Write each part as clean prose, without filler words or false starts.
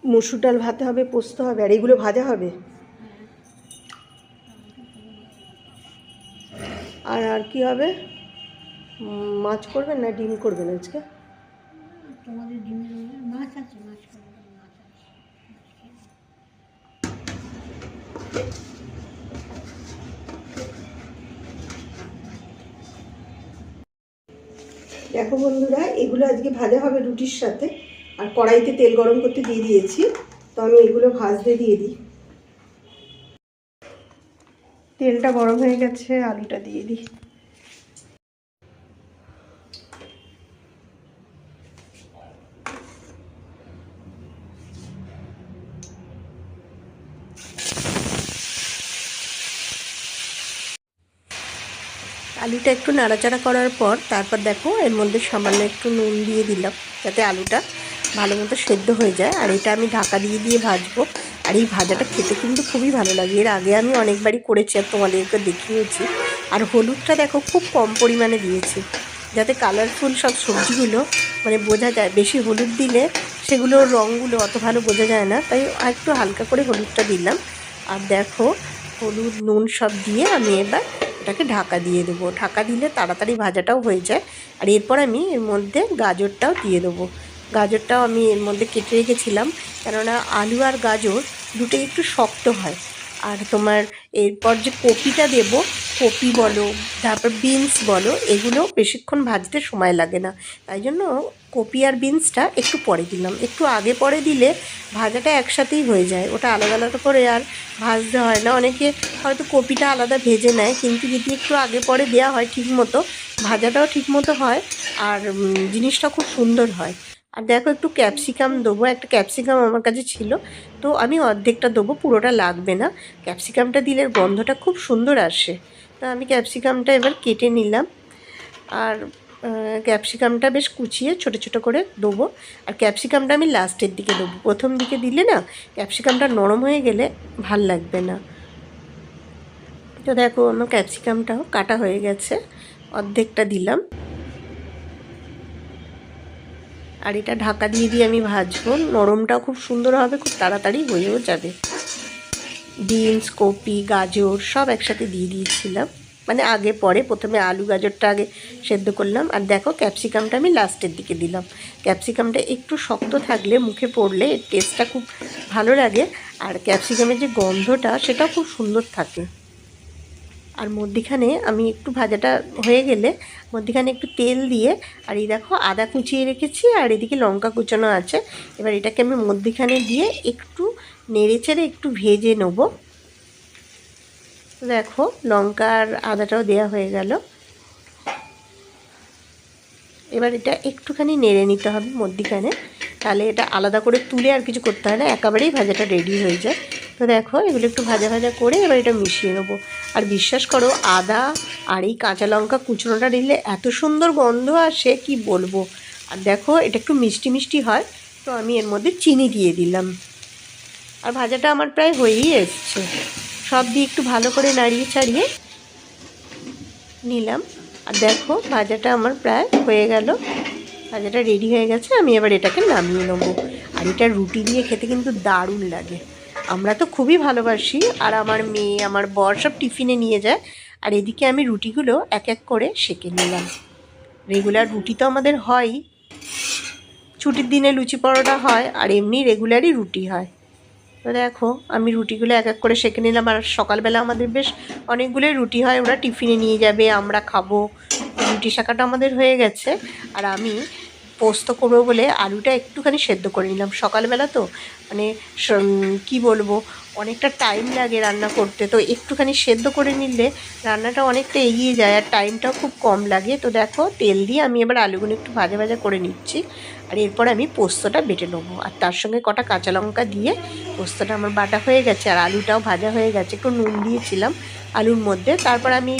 মসুর ডাল ভাতে হবে, পোস্ত হবে, আর এগুলো ভাজা হবে। আর আর কি হবে? মাছ করবেন না ডিম করবেন আজকে? তোমাদের ডিমের মাছ আছে, মাছ করবে, মাছ আছে। দেখো বন্ধুরা, এগুলো আজকে ভাজা হবে রুটির সাথে। আর কড়াইতে তেল গরম করতে দিয়ে দিয়েছি, তো আমি এগুলো ভাজতে দিয়ে দিই। তেলটা গরম হয়ে গেছে, আলুটা দিয়ে দিই। আলুটা একটু নাড়াচাড়া করার পর তারপর দেখো এর মধ্যে সামান্য একটু নুন দিয়ে দিলাম, যাতে আলুটা ভালো মতো সেদ্ধ হয়ে যায়। আর এটা আমি ঢাকা দিয়ে দিয়ে ভাজবো। আর এই ভাজাটা খেতে কিন্তু খুবই ভালো লাগে। এর আগে আমি অনেকবারই করেছি আর তোমাদেরকে দেখিয়েছি। আর হলুদটা দেখো খুব কম পরিমাণে দিয়েছি, যাতে কালারফুল সব সবজিগুলো মানে বোঝা যায়। বেশি হলুদ দিলে সেগুলোর রঙগুলো অত ভালো বোঝা যায় না, তাই একটু হালকা করে হলুদটা দিলাম। আর দেখো হলুদ নুন সব দিয়ে আমি এবার এটাকে ঢাকা দিয়ে দেবো। ঢাকা দিলে তাড়াতাড়ি ভাজাটাও হয়ে যায়। আর এরপর আমি এর মধ্যে গাজরটাও দিয়ে দেবো। গাজরটাও আমি এর মধ্যে কেটে রেখেছিলাম, কেননা আলু আর গাজর দুটোই একটু শক্ত হয়। আর তোমার এরপর যে কপিটা দেবো, কপি বলো তারপর বিনস বলো, এগুলো বেশিক্ষণ ভাজতে সময় লাগে না। তাই জন্য কপি আর বিনসটা একটু পরে দিলাম। একটু আগে পরে দিলে ভাজাটা একসাথেই হয়ে যায়, ওটা আলাদা আলাদা করে আর ভাজতে হয় না। অনেকে হয়তো কপিটা আলাদা ভেজে নেয়, কিন্তু যদি একটু আগে পরে দেওয়া হয় ঠিক মতো, ভাজাটাও ঠিক মতো হয় আর জিনিসটা খুব সুন্দর হয়। আর দেখো একটু ক্যাপসিকাম দেবো, একটা ক্যাপসিকাম আমার কাছে ছিল, তো আমি অর্ধেকটা দেবো, পুরোটা লাগবে না। ক্যাপসিকামটা দিলে গন্ধটা খুব সুন্দর আসে। তো আমি ক্যাপসিকামটা এবার কেটে নিলাম। আর ক্যাপসিকামটা বেশ কুচিয়ে ছোটো ছোটো করে দেবো। আর ক্যাপসিকামটা আমি লাস্টের দিকে দেবো, প্রথম দিকে দিলে না ক্যাপসিকামটা নরম হয়ে গেলে ভাল লাগবে না। তো দেখো আমার ক্যাপসিকামটাও কাটা হয়ে গেছে, অর্ধেকটা দিলাম। আর এটা ঢাকা দিয়ে দিয়ে আমি ভাজবো। নরমটাও খুব সুন্দর হবে, খুব তাড়াতাড়ি হয়েও যাবে। বিনস কপি গাজর সব একসাথে দিয়ে দিয়েছিলাম, মানে আগে পরে প্রথমে আলু গাজরটা আগে সেদ্ধ করলাম। আর দেখো ক্যাপসিকামটা আমি লাস্টের দিকে দিলাম। ক্যাপসিকামটা একটু শক্ত থাকলে মুখে পড়লে এর টেস্টটা খুব ভালো লাগে। আর ক্যাপসিকামের যে গন্ধটা সেটাও খুব সুন্দর থাকে। আর মধ্যিখানে আমি একটু ভাজাটা হয়ে গেলে মধ্যিখানে একটু তেল দিয়ে, আর এই দেখো আদা কুচিয়ে রেখেছি আর এদিকে লঙ্কা কুচানো আছে। এবার এটাকে আমি মধ্যিখানে দিয়ে একটু নেড়ে চেড়ে একটু ভেজে নেব। দেখো লঙ্কা আর আদাটাও দেওয়া হয়ে গেল। এবার এটা একটুখানি নেড়ে নিতে হবে মধ্যিখানে, তাহলে এটা আলাদা করে তুলে আর কিছু করতে হয় না, একেবারেই ভাজাটা রেডি হয়ে যায়। তো দেখো এগুলো একটু ভাজা ভাজা করে এবার এটা মিশিয়ে নেবো। আর বিশ্বাস করো আদা আর এই কাঁচা লঙ্কা কুচনোটা দিলে এত সুন্দর গন্ধ আসে কি বলবো। আর দেখো এটা একটু মিষ্টি মিষ্টি হয়, তো আমি এর মধ্যে চিনি দিয়ে দিলাম। আর ভাজাটা আমার প্রায় হয়েই এসছে। সব দিয়ে একটু ভালো করে নাড়িয়ে ছাড়িয়ে নিলাম। আর দেখো ভাজাটা আমার প্রায় হয়ে গেল, ভাজাটা রেডি হয়ে গেছে। আমি এবার এটাকে নামিয়ে নেবো। আর এটা রুটি দিয়ে খেতে কিন্তু দারুণ লাগে। আমরা তো খুবই ভালোবাসি, আর আমার মেয়ে আমার বর সব টিফিনে নিয়ে যায়। আর এদিকে আমি রুটিগুলো এক এক করে সেঁকে নিলাম। রেগুলার রুটি তো আমাদের হয়ই, ছুটির দিনে লুচি পরোটা হয়, আর এমনি রেগুলারই রুটি হয়। তো দেখো আমি রুটিগুলো এক এক করে সেঁকে নিলাম। আর সকালবেলা আমাদের বেশ অনেকগুলোই রুটি হয়, ওরা টিফিনে নিয়ে যাবে, আমরা খাবো। রুটি শাকাটা আমাদের হয়ে গেছে। আর আমি পোস্ত করবো বলে আলুটা একটুখানি সেদ্ধ করে নিলাম। সকালবেলা তো মানে কি বলবো, অনেকটা টাইম লাগে রান্না করতে, তো একটুখানি সেদ্ধ করে নিলে রান্নাটা অনেকটা এগিয়ে যায় আর টাইমটাও খুব কম লাগে। তো দেখো তেল দিয়ে আমি এবার আলুগুলো একটু ভাজা ভাজা করে নিচ্ছি। আর এরপর আমি পোস্তটা বেটে নেবো, আর তার সঙ্গে কটা কাঁচা লঙ্কা দিয়ে পোস্তটা আমার বাটা হয়ে গেছে। আর আলুটাও ভাজা হয়ে গেছে, একটু নুন দিয়েছিলাম আলুর মধ্যে। তারপর আমি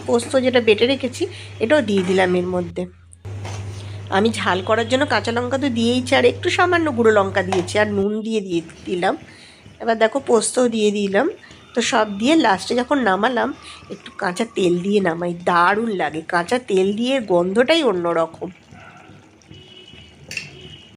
পোস্ত যেটা বেটে রেখেছি এটাও দিয়ে দিলাম এর মধ্যে। আমি ঝাল করার জন্য কাঁচা লঙ্কা তো দিয়েইছি, আর একটু সামান্য গুঁড়ো লঙ্কা দিয়েছি, আর নুন দিয়ে দিলাম। এবার দেখো পোস্তও দিয়ে দিলাম। তো সব দিয়ে লাস্টে যখন নামালাম একটু কাঁচা তেল দিয়ে নামাই, দারুণ লাগে। কাঁচা তেল দিয়ে গন্ধটাই অন্যরকম।